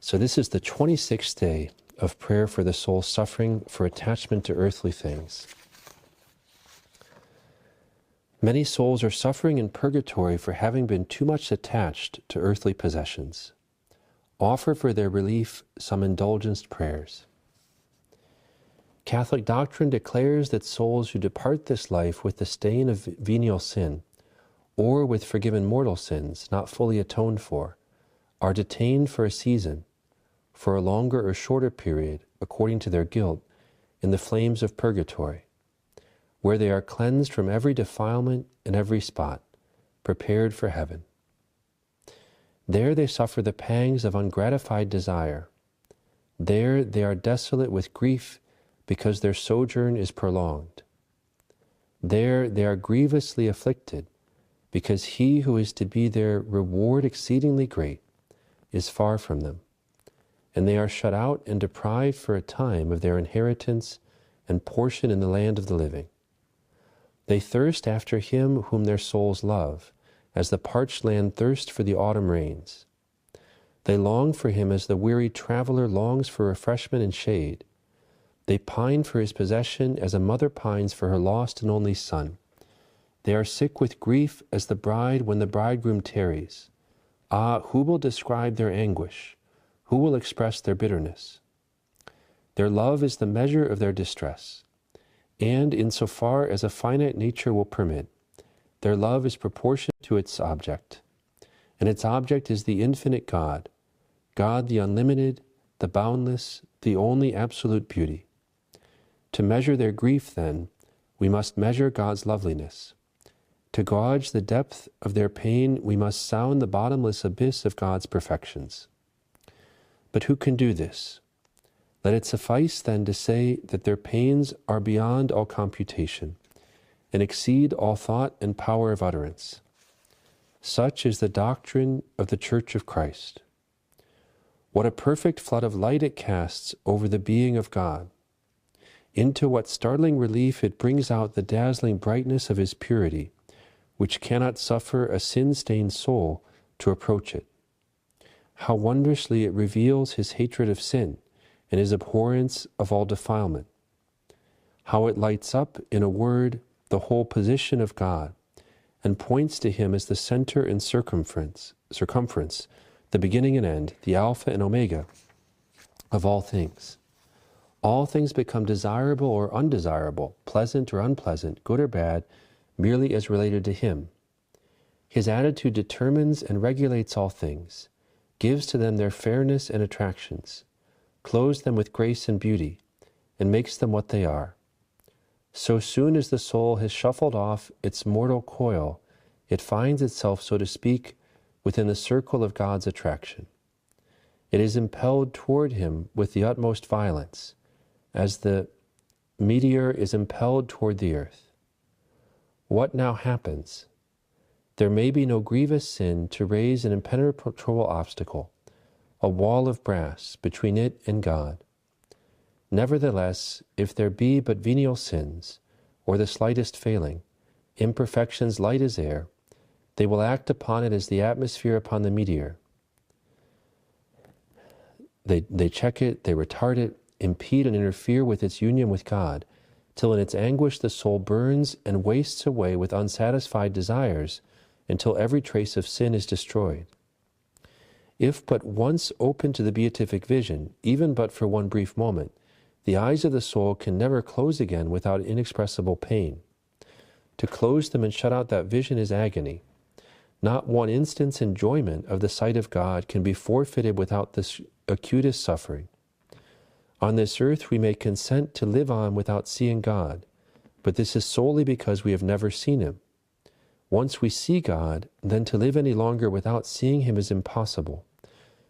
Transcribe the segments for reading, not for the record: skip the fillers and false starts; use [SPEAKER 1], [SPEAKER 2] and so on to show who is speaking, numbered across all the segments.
[SPEAKER 1] So this is the 26th day of prayer for the soul suffering for attachment to earthly things. Many souls are suffering in purgatory for having been too much attached to earthly possessions. Offer for their relief some indulgent prayers. Catholic doctrine declares that souls who depart this life with the stain of venial sin, or with forgiven mortal sins not fully atoned for, are detained for a season, for a longer or shorter period, according to their guilt, in the flames of purgatory, where they are cleansed from every defilement and every spot, prepared for heaven. There they suffer the pangs of ungratified desire. There they are desolate with grief because their sojourn is prolonged. There they are grievously afflicted because he who is to be their reward exceedingly great is far from them, and they are shut out and deprived for a time of their inheritance and portion in the land of the living. They thirst after him whom their souls love, as the parched land thirsts for the autumn rains. They long for him as the weary traveler longs for refreshment and shade. They pine for his possession as a mother pines for her lost and only son. They are sick with grief as the bride when the bridegroom tarries. Ah, who will describe their anguish? Who will express their bitterness? Their love is the measure of their distress, and insofar as a finite nature will permit, their love is proportioned to its object, and its object is the infinite God, God the unlimited, the boundless, the only absolute beauty. To measure their grief, then, we must measure God's loveliness. To gauge the depth of their pain, we must sound the bottomless abyss of God's perfections. But who can do this? Let it suffice, then, to say that their pains are beyond all computation, and exceed all thought and power of utterance. Such is the doctrine of the Church of Christ. What a perfect flood of light it casts over the being of God! Into what startling relief it brings out the dazzling brightness of his purity, which cannot suffer a sin-stained soul to approach it. How wondrously it reveals his hatred of sin and his abhorrence of all defilement. How it lights up, in a word, the whole position of God, and points to him as the center and circumference, the beginning and end, the Alpha and Omega of all things. All things become desirable or undesirable, pleasant or unpleasant, good or bad, merely as related to him. His attitude determines and regulates all things, gives to them their fairness and attractions, clothes them with grace and beauty, and makes them what they are. So soon as the soul has shuffled off its mortal coil, it finds itself, so to speak, within the circle of God's attraction. It is impelled toward him with the utmost violence, as the meteor is impelled toward the earth. What now happens? There may be no grievous sin to raise an impenetrable obstacle, a wall of brass between it and God. Nevertheless, if there be but venial sins, or the slightest failing, imperfections light as air, they will act upon it as the atmosphere upon the meteor. They check it, they retard it, impede and interfere with its union with God, till in its anguish the soul burns and wastes away with unsatisfied desires, until every trace of sin is destroyed. If but once open to the beatific vision, even but for one brief moment, the eyes of the soul can never close again without inexpressible pain. To close them and shut out that vision is agony. Not one instant's enjoyment of the sight of God can be forfeited without this acutest suffering. On this earth we may consent to live on without seeing God, but this is solely because we have never seen him. Once we see God, then to live any longer without seeing him is impossible.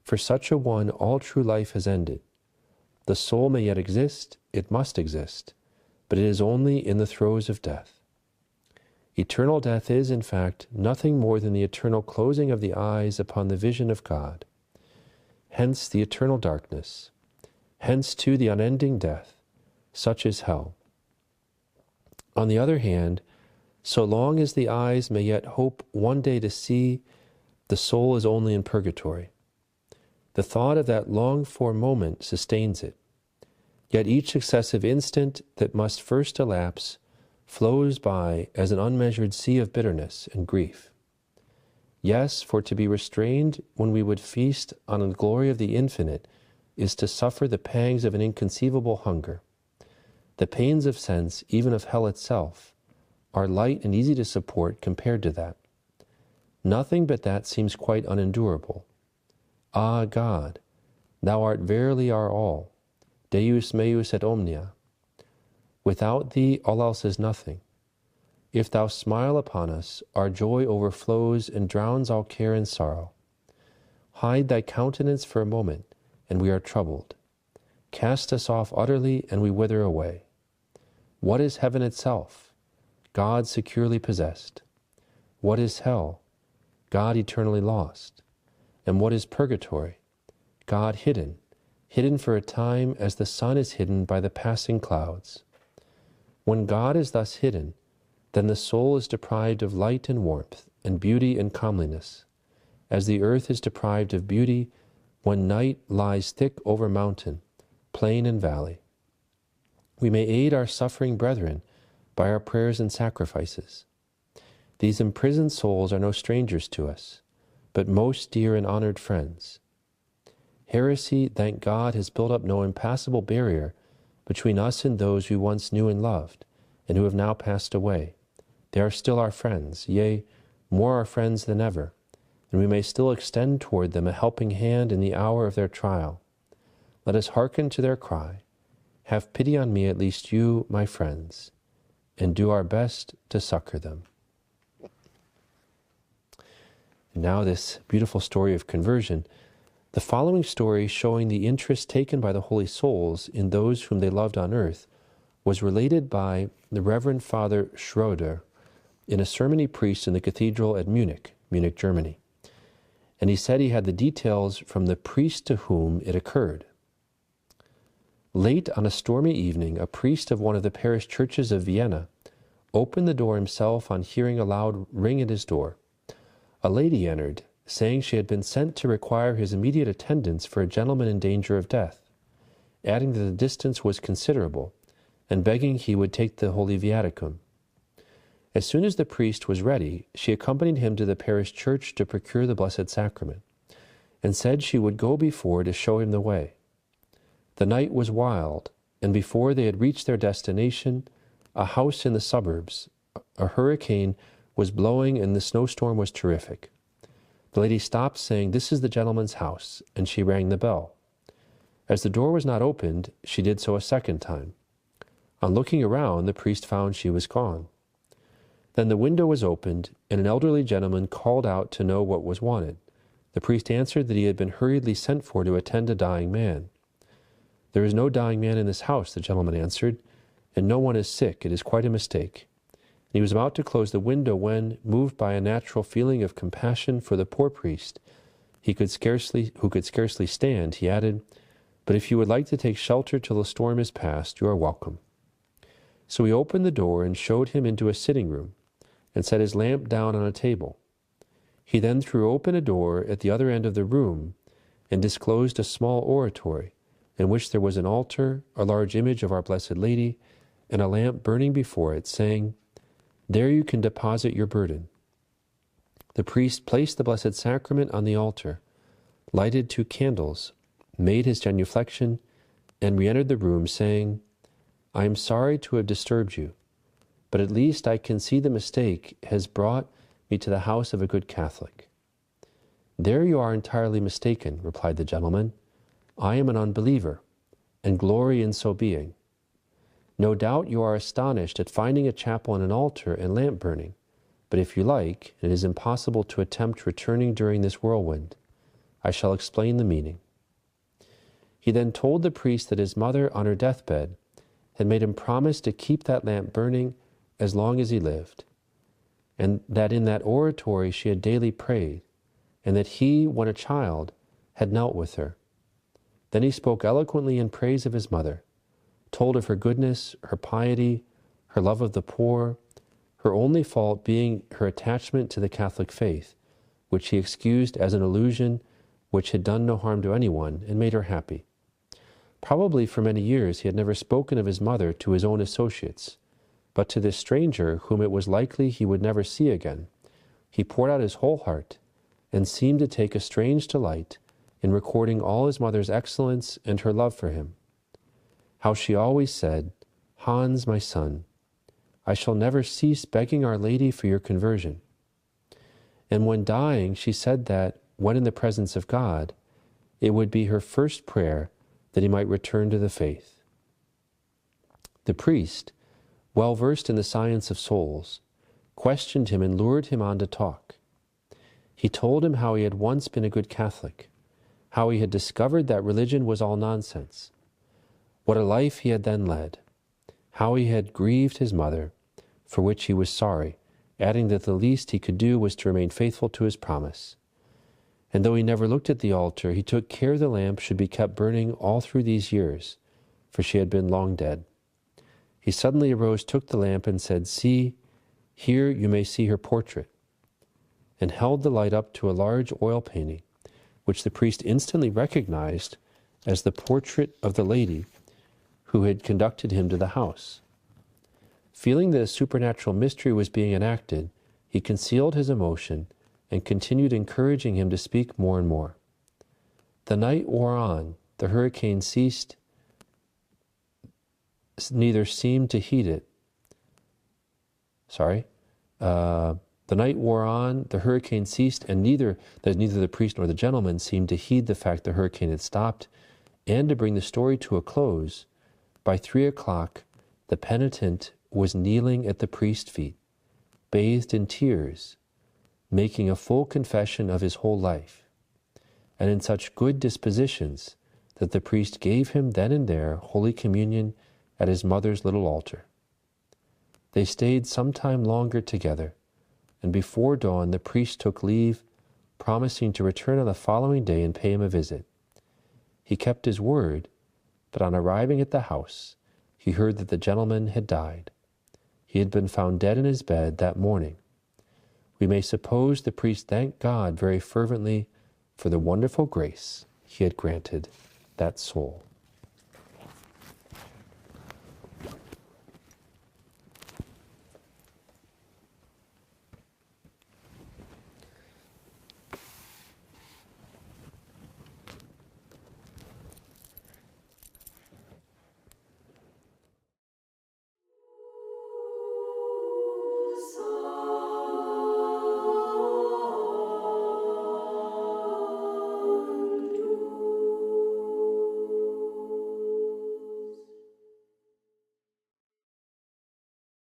[SPEAKER 1] For such a one, all true life has ended. The soul may yet exist, it must exist, but it is only in the throes of death. Eternal death is, in fact, nothing more than the eternal closing of the eyes upon the vision of God. Hence the eternal darkness. Hence, too, the unending death. Such is hell. On the other hand, so long as the eyes may yet hope one day to see, the soul is only in purgatory. The thought of that longed-for moment sustains it. Yet each successive instant that must first elapse flows by as an unmeasured sea of bitterness and grief. Yes, for to be restrained when we would feast on the glory of the infinite is to suffer the pangs of an inconceivable hunger. The pains of sense, even of hell itself, are light and easy to support compared to that. Nothing but that seems quite unendurable. Ah, God, Thou art verily our all, Deus meus et omnia. Without Thee, all else is nothing. If Thou smile upon us, our joy overflows and drowns all care and sorrow. Hide Thy countenance for a moment, and we are troubled. Cast us off utterly, and we wither away. What is heaven itself? God securely possessed. What is hell? God eternally lost. And what is purgatory? God hidden, hidden for a time as the sun is hidden by the passing clouds. When God is thus hidden, then the soul is deprived of light and warmth, and beauty and comeliness, as the earth is deprived of beauty when night lies thick over mountain, plain and valley. We may aid our suffering brethren by our prayers and sacrifices. These imprisoned souls are no strangers to us, but most dear and honored friends. Heresy, thank God, has built up no impassable barrier between us and those we once knew and loved, and who have now passed away. They are still our friends, yea, more our friends than ever, and we may still extend toward them a helping hand in the hour of their trial. Let us hearken to their cry, "Have pity on me, at least you, my friends," and do our best to succor them. And now this beautiful story of conversion. The following story, showing the interest taken by the holy souls in those whom they loved on earth, was related by the Reverend Father Schroeder in a sermon he preached in the cathedral at Munich, Germany. And he said he had the details from the priest to whom it occurred. Late on a stormy evening, a priest of one of the parish churches of Vienna opened the door himself on hearing a loud ring at his door. A lady entered, saying she had been sent to require his immediate attendance for a gentleman in danger of death, adding that the distance was considerable, and begging he would take the Holy Viaticum. As soon as the priest was ready, she accompanied him to the parish church to procure the Blessed Sacrament, and said she would go before to show him the way. The night was wild, and before they had reached their destination, a house in the suburbs, a hurricane was blowing and the snowstorm was terrific. The lady stopped, saying, "This is the gentleman's house," and she rang the bell. As the door was not opened, she did so a second time. On looking around, the priest found she was gone. Then the window was opened, and an elderly gentleman called out to know what was wanted. The priest answered that he had been hurriedly sent for to attend a dying man. "There is no dying man in this house," the gentleman answered, "and no one is sick. It is quite a mistake." And he was about to close the window when, moved by a natural feeling of compassion for the poor priest, who could scarcely stand, he added, "But if you would like to take shelter till the storm is past, you are welcome." So he opened the door and showed him into a sitting room, and set his lamp down on a table. He then threw open a door at the other end of the room, and disclosed a small oratory, in which there was an altar, a large image of our Blessed Lady, and a lamp burning before it, saying, "There you can deposit your burden." The priest placed the Blessed Sacrament on the altar, lighted 2 candles, made his genuflection, and re-entered the room, saying, "I am sorry to have disturbed you, but at least I can see the mistake has brought me to the house of a good Catholic." "There you are entirely mistaken," replied the gentleman. "I am an unbeliever, and glory in so being. No doubt you are astonished at finding a chapel and an altar and lamp burning, but if you like, it is impossible to attempt returning during this whirlwind. I shall explain the meaning." He then told the priest that his mother, on her deathbed, had made him promise to keep that lamp burning as long as he lived, and that in that oratory she had daily prayed, and that he, when a child, had knelt with her. Then he spoke eloquently in praise of his mother, told of her goodness, her piety, her love of the poor, her only fault being her attachment to the Catholic faith, which he excused as an illusion which had done no harm to anyone and made her happy. Probably for many years he had never spoken of his mother to his own associates, but to this stranger, whom it was likely he would never see again, he poured out his whole heart and seemed to take a strange delight in recording all his mother's excellence and her love for him. How she always said, "Hans, my son, I shall never cease begging Our Lady for your conversion." And when dying, she said that, when in the presence of God, it would be her first prayer that he might return to the faith. The priest, well versed in the science of souls, questioned him and lured him on to talk. He told him how he had once been a good Catholic, how he had discovered that religion was all nonsense, what a life he had then led, how he had grieved his mother, for which he was sorry, adding that the least he could do was to remain faithful to his promise. And though he never looked at the altar, he took care the lamp should be kept burning all through these years, for she had been long dead. He suddenly arose, took the lamp, and said, "See, here you may see her portrait," and held the light up to a large oil painting, which the priest instantly recognized as the portrait of the lady who had conducted him to the house. Feeling that a supernatural mystery was being enacted, he concealed his emotion and continued encouraging him to speak more and more. The night wore on, the hurricane ceased, neither seemed to heed it. The night wore on, the hurricane ceased, and neither the priest nor the gentleman seemed to heed the fact the hurricane had stopped. And to bring the story to a close, by 3 o'clock, the penitent was kneeling at the priest's feet, bathed in tears, making a full confession of his whole life, and in such good dispositions that the priest gave him then and there Holy Communion at his mother's little altar. They stayed some time longer together, and before dawn the priest took leave, promising to return on the following day and pay him a visit. He kept his word, but on arriving at the house, he heard that the gentleman had died. He had been found dead in his bed that morning. We may suppose the priest thanked God very fervently for the wonderful grace he had granted that soul.